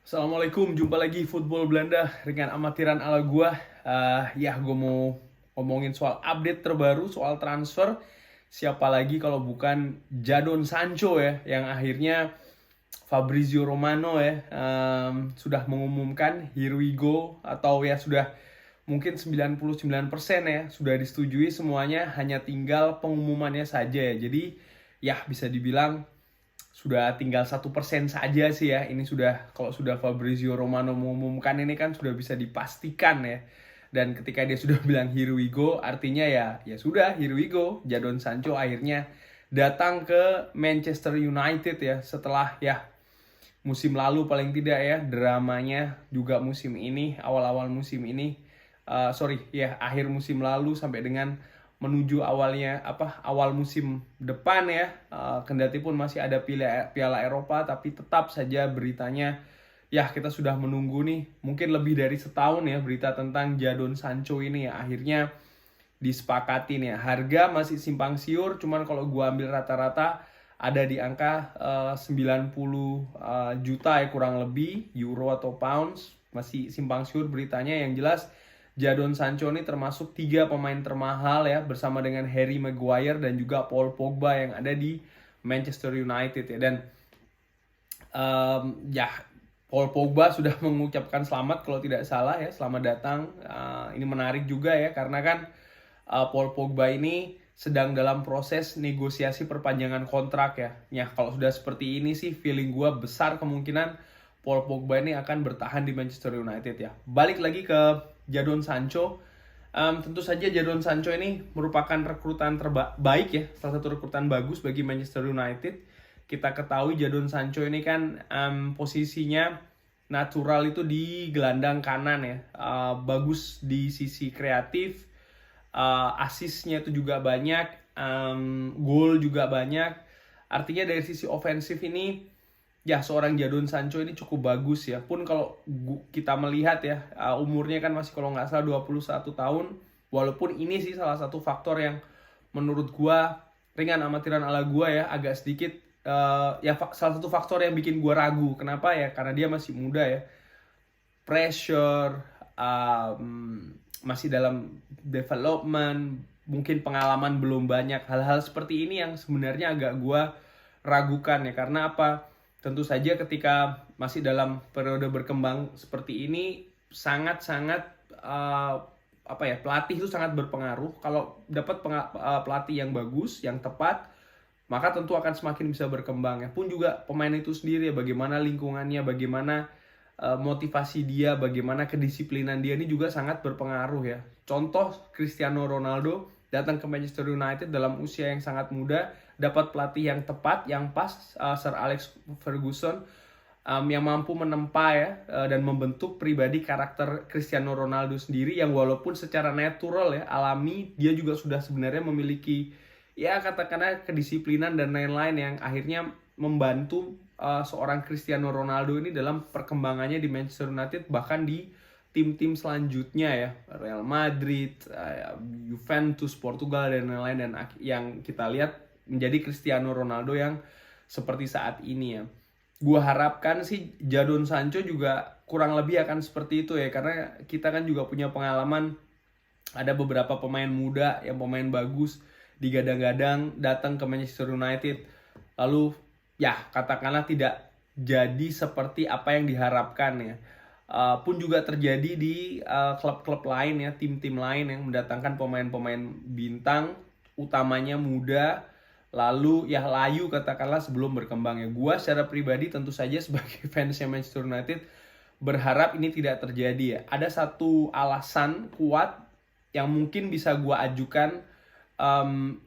Assalamualaikum, jumpa lagi Football Belanda dengan amatiran ala gua. Gue mau ngomongin soal update terbaru soal transfer. Siapa lagi kalau bukan Jadon Sancho ya, yang akhirnya Fabrizio Romano ya sudah mengumumkan here we go, atau ya sudah mungkin 99% ya sudah disetujui semuanya, hanya tinggal pengumumannya saja ya. Jadi ya bisa dibilang sudah tinggal 1% saja sih ya. Ini sudah, kalau sudah Fabrizio Romano mengumumkan ini kan sudah bisa dipastikan ya. Dan ketika dia sudah bilang here we go, artinya ya sudah, here we go. Jadon Sancho akhirnya datang ke Manchester United ya, setelah ya musim lalu paling tidak ya dramanya, juga musim ini, awal-awal musim ini, akhir musim lalu sampai dengan menuju awal musim depan ya. Kendati pun masih ada Piala Eropa, tapi tetap saja beritanya ya kita sudah menunggu nih mungkin lebih dari setahun ya, berita tentang Jadon Sancho ini ya akhirnya disepakati nih ya. Harga masih simpang siur, cuman kalau gua ambil rata-rata ada di angka 90 juta ya kurang lebih, euro atau pounds. Masih simpang siur beritanya. Yang jelas Jadon Sancho ini termasuk 3 pemain termahal ya, bersama dengan Harry Maguire dan juga Paul Pogba yang ada di Manchester United ya. Dan Paul Pogba sudah mengucapkan selamat kalau tidak salah ya, selamat datang. Ini menarik juga ya, karena kan Paul Pogba ini sedang dalam proses negosiasi perpanjangan kontrak ya. Ya kalau sudah seperti ini sih feeling gue besar kemungkinan Paul Pogba ini akan bertahan di Manchester United ya. Balik lagi ke Jadon Sancho. Tentu saja Jadon Sancho ini merupakan rekrutan terbaik ya, salah satu rekrutan bagus bagi Manchester United. Kita ketahui Jadon Sancho ini kan posisinya natural itu di gelandang kanan ya. Bagus di sisi kreatif, asisnya itu juga banyak, gol juga banyak. Artinya dari sisi ofensif ini ya seorang Jadon Sancho ini cukup bagus ya. Pun kalau kita melihat ya, umurnya kan masih kalau nggak salah 21 tahun. Walaupun ini sih salah satu faktor yang menurut gua, ringan amatiran ala gua ya, agak sedikit salah satu faktor yang bikin gua ragu. Kenapa ya? Karena dia masih muda ya. Pressure, masih dalam development, mungkin pengalaman belum banyak. Hal-hal seperti ini yang sebenarnya agak gua ragukan ya. Karena apa? Tentu saja ketika masih dalam periode berkembang seperti ini, sangat-sangat pelatih itu sangat berpengaruh. Kalau dapat pelatih yang bagus, yang tepat, maka tentu akan semakin bisa berkembang ya. Pun juga pemain itu sendiri ya, bagaimana lingkungannya, bagaimana motivasi dia, bagaimana kedisiplinan dia, ini juga sangat berpengaruh ya. Contoh Cristiano Ronaldo datang ke Manchester United dalam usia yang sangat muda, dapat pelatih yang tepat, yang pas, Sir Alex Ferguson, yang mampu menempa ya, dan membentuk pribadi karakter Cristiano Ronaldo sendiri, yang walaupun secara natural ya, alami, dia juga sudah sebenarnya memiliki ya katakanlah kedisiplinan dan lain-lain yang akhirnya membantu seorang Cristiano Ronaldo ini dalam perkembangannya di Manchester United, bahkan di tim-tim selanjutnya ya, Real Madrid, Juventus, Portugal dan lain-lain, dan yang kita lihat menjadi Cristiano Ronaldo yang seperti saat ini ya. Gua harapkan sih Jadon Sancho juga kurang lebih akan seperti itu ya, karena kita kan juga punya pengalaman, ada beberapa pemain muda yang pemain bagus digadang-gadang datang ke Manchester United, lalu ya katakanlah tidak jadi seperti apa yang diharapkan ya. Pun juga terjadi di klub-klub lain ya, tim-tim lain yang mendatangkan pemain-pemain bintang, utamanya muda, lalu ya layu katakanlah sebelum berkembang ya. Gua secara pribadi tentu saja sebagai fansnya Manchester United berharap ini tidak terjadi ya. Ada satu alasan kuat yang mungkin bisa gua ajukan,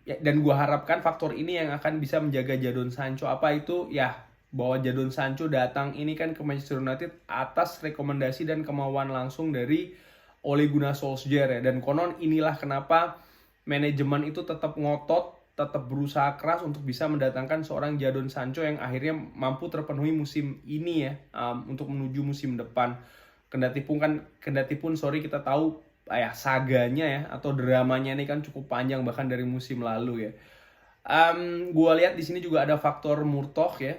dan gua harapkan faktor ini yang akan bisa menjaga Jadon Sancho. Apa itu? Ya, bahwa Jadon Sancho datang ini kan ke Manchester United atas rekomendasi dan kemauan langsung dari Ole Gunnar Solskjaer ya. Dan konon inilah kenapa manajemen itu tetap ngotot, tetap berusaha keras untuk bisa mendatangkan seorang Jadon Sancho yang akhirnya mampu terpenuhi musim ini ya, untuk menuju musim depan. Kendati pun kita tahu saganya ya atau dramanya ini kan cukup panjang, bahkan dari musim lalu ya. Gua lihat di sini juga ada faktor Murtoh ya,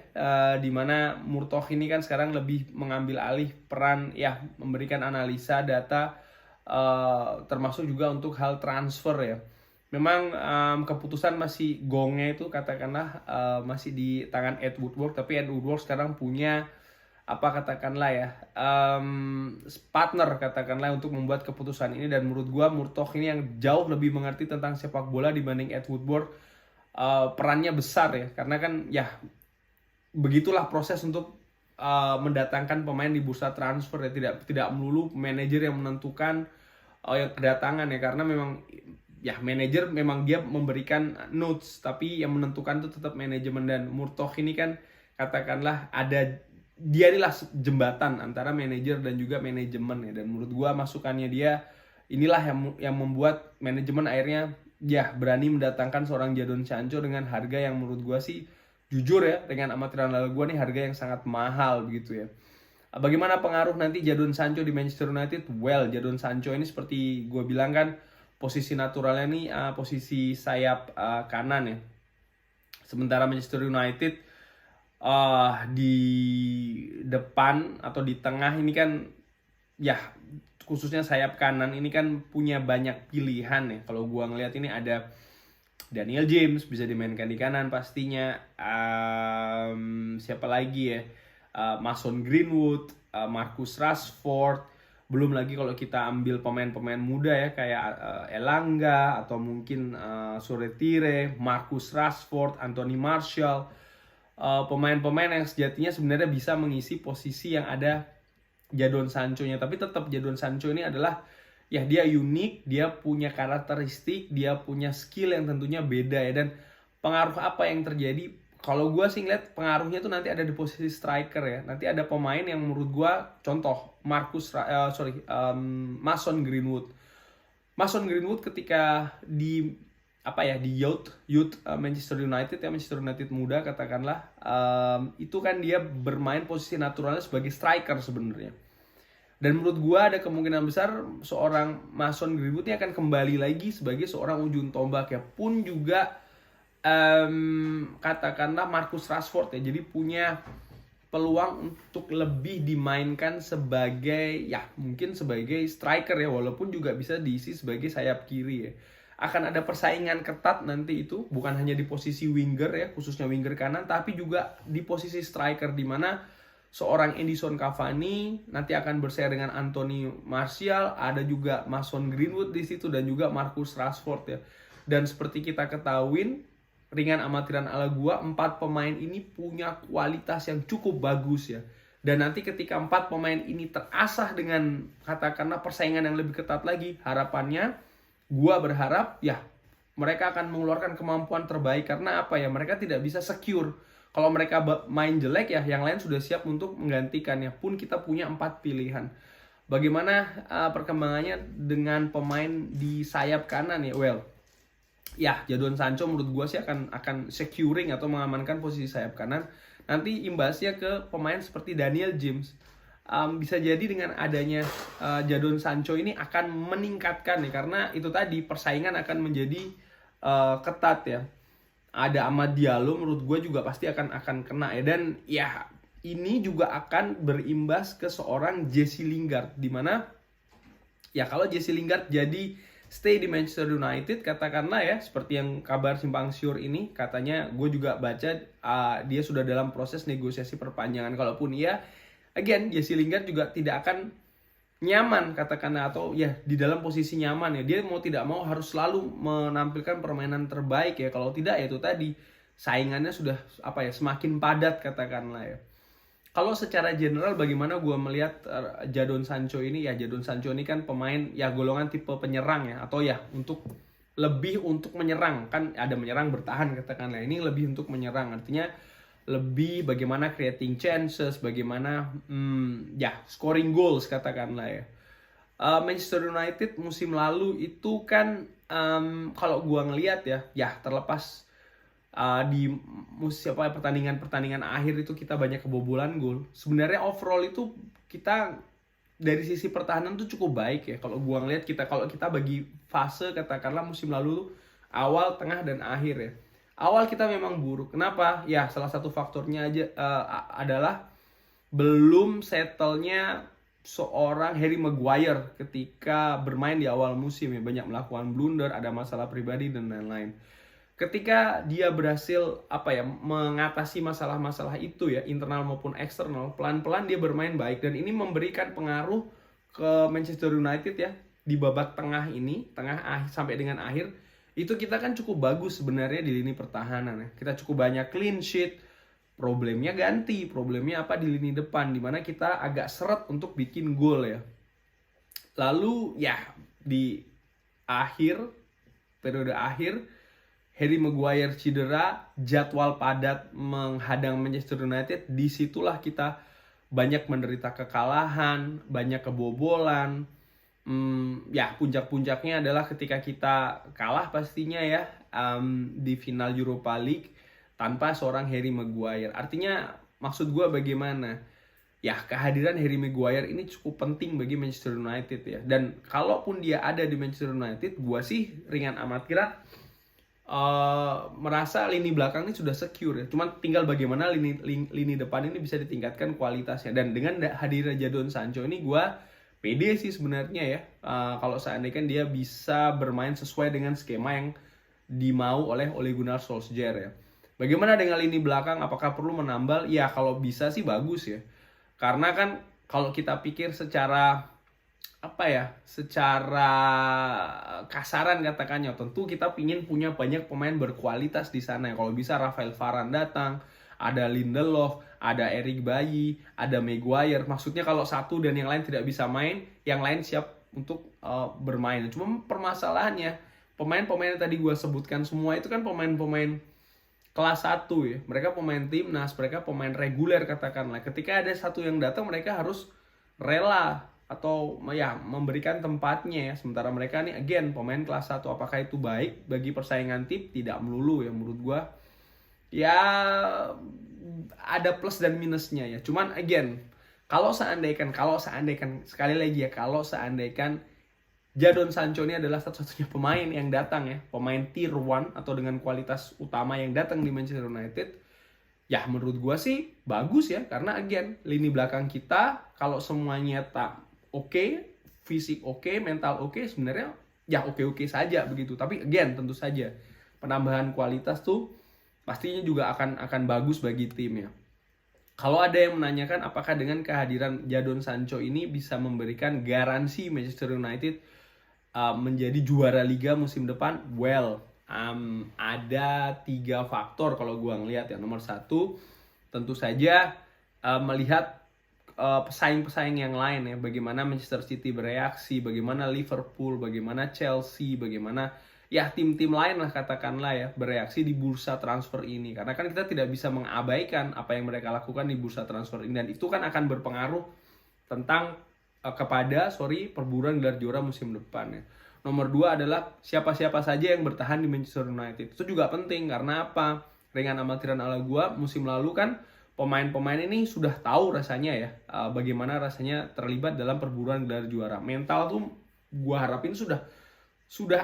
di mana Murtoh ini kan sekarang lebih mengambil alih peran ya memberikan analisa data, termasuk juga untuk hal transfer ya. Memang keputusan masih gongnya itu katakanlah masih di tangan Ed Woodward, tapi Ed Woodward sekarang punya apa katakanlah ya partner katakanlah untuk membuat keputusan ini, dan menurut gua Murtoh ini yang jauh lebih mengerti tentang sepak bola dibanding Ed Woodward. Perannya besar ya, karena kan ya begitulah proses untuk mendatangkan pemain di bursa transfer ya, tidak melulu manajer yang menentukan yang kedatangan ya, karena memang ya manajer memang dia memberikan notes, tapi yang menentukan itu tetap manajemen. Dan Murtoh ini kan katakanlah dia inilah jembatan antara manajer dan juga manajemen ya, dan menurut gua masukannya dia inilah yang membuat manajemen akhirnya ya berani mendatangkan seorang Jadon Sancho dengan harga yang menurut gua sih jujur ya, dengan amatiran lalu gua nih harga yang sangat mahal begitu ya. Bagaimana pengaruh nanti Jadon Sancho di Manchester United? Well, Jadon Sancho ini seperti gue bilang kan, posisi naturalnya nih posisi sayap kanan ya. Sementara Manchester United di depan atau di tengah ini kan ya khususnya sayap kanan ini kan punya banyak pilihan ya. Kalau gua ngelihat ini ada Daniel James bisa dimainkan di kanan pastinya. Siapa lagi ya? Mason Greenwood, Marcus Rashford. Belum lagi kalau kita ambil pemain-pemain muda ya kayak Elanga atau mungkin Suretire, Marcus Rashford, Anthony Martial. Pemain-pemain yang sejatinya sebenarnya bisa mengisi posisi yang ada Jadon Sancho-nya, tapi tetap Jadon Sancho ini adalah ya dia unik, dia punya karakteristik, dia punya skill yang tentunya beda ya. Dan pengaruh apa yang terjadi? Kalau gue sih ngeliat pengaruhnya tuh nanti ada di posisi striker ya. Nanti ada pemain yang menurut gue, contoh Mason Greenwood. Mason Greenwood ketika di youth Manchester United ya, Manchester United muda katakanlah, itu kan dia bermain posisi naturalnya sebagai striker sebenarnya. Dan menurut gua ada kemungkinan besar seorang Mason Greenwood ini akan kembali lagi sebagai seorang ujung tombak ya, pun juga katakanlah Marcus Rashford ya, jadi punya peluang untuk lebih dimainkan sebagai ya mungkin sebagai striker ya, walaupun juga bisa diisi sebagai sayap kiri ya. Akan ada persaingan ketat nanti itu, bukan hanya di posisi winger ya, khususnya winger kanan, tapi juga di posisi striker, di mana seorang Edinson Cavani nanti akan bersaing dengan Anthony Martial, ada juga Mason Greenwood di situ dan juga Marcus Rashford ya. Dan seperti kita ketahuin, ringan amatiran ala gua, 4 pemain ini punya kualitas yang cukup bagus ya. Dan nanti ketika 4 pemain ini terasah dengan katakanlah persaingan yang lebih ketat lagi, harapannya gua berharap ya mereka akan mengeluarkan kemampuan terbaik, karena apa ya, mereka tidak bisa secure. Kalau mereka main jelek ya yang lain sudah siap untuk menggantikannya, pun kita punya 4 pilihan. Bagaimana perkembangannya dengan pemain di sayap kanan ya? Well, ya Jadon Sancho menurut gua sih akan securing atau mengamankan posisi sayap kanan. Nanti imbasnya ke pemain seperti Daniel James. Bisa jadi dengan adanya Jadon Sancho ini akan meningkatkan ya, karena itu tadi persaingan akan menjadi ketat ya. Ada Amad Diallo menurut gue juga pasti akan kena ya, dan ya ini juga akan berimbas ke seorang Jesse Lingard, dimana ya kalau Jesse Lingard jadi stay di Manchester United katakanlah ya, seperti yang kabar simpang siur ini katanya, gue juga baca dia sudah dalam proses negosiasi perpanjangan. Kalaupun iya, again Jesse Lingard juga tidak akan nyaman katakanlah, atau ya di dalam posisi nyaman ya, dia mau tidak mau harus selalu menampilkan permainan terbaik ya. Kalau tidak ya itu tadi saingannya sudah semakin padat katakanlah ya. Kalau secara general bagaimana gue melihat Jadon Sancho ini ya, Jadon Sancho ini kan pemain ya golongan tipe penyerang ya, atau ya lebih untuk menyerang, kan ada menyerang bertahan katakanlah, ini lebih untuk menyerang, artinya lebih bagaimana creating chances, bagaimana scoring goals katakanlah ya. Manchester United musim lalu itu kan kalau gua ngelihat ya terlepas di pertandingan akhir itu kita banyak kebobolan gol, sebenarnya overall itu kita dari sisi pertahanan tuh cukup baik ya. Kalau gua ngelihat kalau kita bagi fase katakanlah musim lalu awal, tengah dan akhir ya. awal kita memang buruk. Kenapa? Ya salah satu faktornya aja adalah belum settle-nya seorang Harry Maguire ketika bermain di awal musim ya, banyak melakukan blunder, ada masalah pribadi dan lain-lain. Ketika dia berhasil mengatasi masalah-masalah itu ya, internal maupun eksternal, pelan-pelan dia bermain baik dan ini memberikan pengaruh ke Manchester United ya di babak tengah ini, sampai dengan akhir itu kita kan cukup bagus sebenarnya di lini pertahanan ya. Kita cukup banyak clean sheet. Problemnya apa di lini depan, dimana kita agak seret untuk bikin gol ya. Lalu ya di periode akhir Harry Maguire cedera, jadwal padat menghadang Manchester United, disitulah kita banyak menderita kekalahan, banyak kebobolan. Ya puncak-puncaknya adalah ketika kita kalah pastinya ya di final Europa League tanpa seorang Harry Maguire. Artinya maksud gue bagaimana? Ya kehadiran Harry Maguire ini cukup penting bagi Manchester United ya. Dan kalaupun dia ada di Manchester United, gue sih ringan amat kira merasa lini belakang ini sudah secure ya. Cuman tinggal bagaimana lini depan ini bisa ditingkatkan kualitasnya. Dan dengan hadirnya Jadon Sancho ini gue pede sih sebenarnya ya. Kalau seandainya dia bisa bermain sesuai dengan skema yang dimau oleh Ole Gunnar Solskjaer ya. Bagaimana dengan lini belakang? Apakah perlu menambal? Ya kalau bisa sih bagus ya. Karena kan kalau kita pikir secara kasaran katakannya, tentu kita pingin punya banyak pemain berkualitas di sana. Kalau bisa Rafael Varane datang, ada Lindelof, ada Eric Bailly, ada Maguire. Maksudnya kalau satu dan yang lain tidak bisa main, yang lain siap untuk bermain. Cuma permasalahannya, pemain-pemain yang tadi gue sebutkan semua itu kan pemain-pemain kelas 1 ya. Mereka pemain timnas, mereka pemain reguler katakanlah. Ketika ada satu yang datang, mereka harus rela atau ya memberikan tempatnya ya. Sementara mereka nih again pemain kelas 1. Apakah itu baik bagi persaingan tim? Tidak melulu ya menurut gua. Ya ada plus dan minusnya ya. Cuman again, kalau seandainya sekali lagi ya, kalau seandainya Jadon Sancho ini adalah satu-satunya pemain yang datang ya, pemain tier 1 atau dengan kualitas utama yang datang di Manchester United, ya menurut gua sih bagus ya, karena again lini belakang kita kalau semuanya tak oke, fisik oke, mental oke, sebenarnya ya oke-oke saja begitu. Tapi again tentu saja penambahan kualitas tuh pastinya juga akan bagus bagi tim ya. Kalau ada yang menanyakan apakah dengan kehadiran Jadon Sancho ini bisa memberikan garansi Manchester United menjadi juara liga musim depan, ada 3 faktor kalau gua ngelihat ya. Nomor 1 tentu saja melihat pesaing-pesaing yang lain ya, bagaimana Manchester City bereaksi, bagaimana Liverpool, bagaimana Chelsea, bagaimana ya tim-tim lain lah katakanlah ya bereaksi di bursa transfer ini. Karena kan kita tidak bisa mengabaikan apa yang mereka lakukan di bursa transfer ini, dan itu kan akan berpengaruh tentang kepada perburuan gelar juara musim depan ya. Nomor 2 adalah siapa-siapa saja yang bertahan di Manchester United. Itu juga penting karena apa? Ringan amatiran ala gua, musim lalu kan pemain-pemain ini sudah tahu rasanya ya, bagaimana rasanya terlibat dalam perburuan gelar juara. Mental tuh gua harapin sudah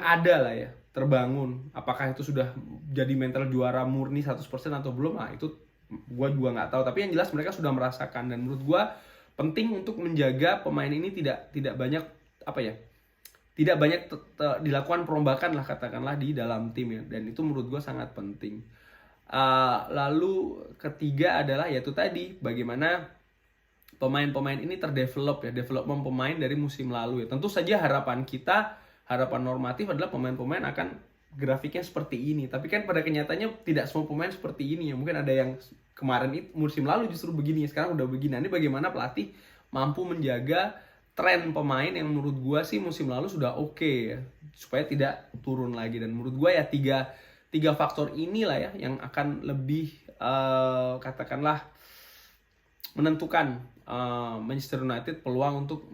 ada lah ya, terbangun. Apakah itu sudah jadi mental juara murni 100% atau belum? Itu gua juga nggak tahu. Tapi yang jelas mereka sudah merasakan, dan menurut gua penting untuk menjaga pemain ini tidak banyak dilakukan perombakan lah katakanlah di dalam tim ya, dan itu menurut gue sangat penting. Lalu ketiga adalah yaitu tadi bagaimana pemain-pemain ini terdevelop ya, development pemain dari musim lalu ya. Tentu saja harapan normatif adalah pemain-pemain akan grafiknya seperti ini, tapi kan pada kenyataannya tidak semua pemain seperti ini ya. Mungkin ada yang kemarin itu musim lalu justru begini, sekarang udah begini. Ini bagaimana pelatih mampu menjaga tren pemain yang menurut gua sih musim lalu sudah oke ya, supaya tidak turun lagi. Dan menurut gua ya tiga faktor inilah ya yang akan lebih katakanlah menentukan Manchester United peluang untuk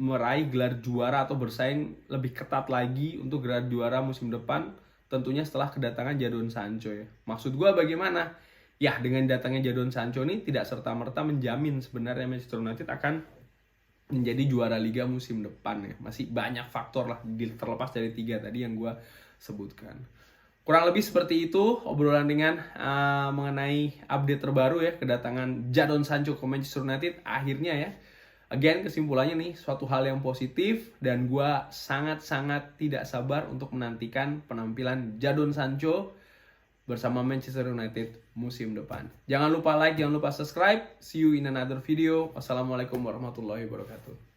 meraih gelar juara atau bersaing lebih ketat lagi untuk gelar juara musim depan, tentunya setelah kedatangan Jadon Sancho ya. Maksud gua bagaimana? Ya dengan datangnya Jadon Sancho ini tidak serta-merta menjamin sebenarnya Manchester United akan menjadi juara liga musim depan ya. Masih banyak faktor lah terlepas dari 3 tadi yang gue sebutkan. Kurang lebih seperti itu obrolan dengan mengenai update terbaru ya, kedatangan Jadon Sancho ke Manchester United akhirnya ya. Again, kesimpulannya nih suatu hal yang positif dan gue sangat-sangat tidak sabar untuk menantikan penampilan Jadon Sancho bersama Manchester United musim depan. Jangan lupa like, jangan lupa subscribe. See you in another video. Wassalamualaikum warahmatullahi wabarakatuh.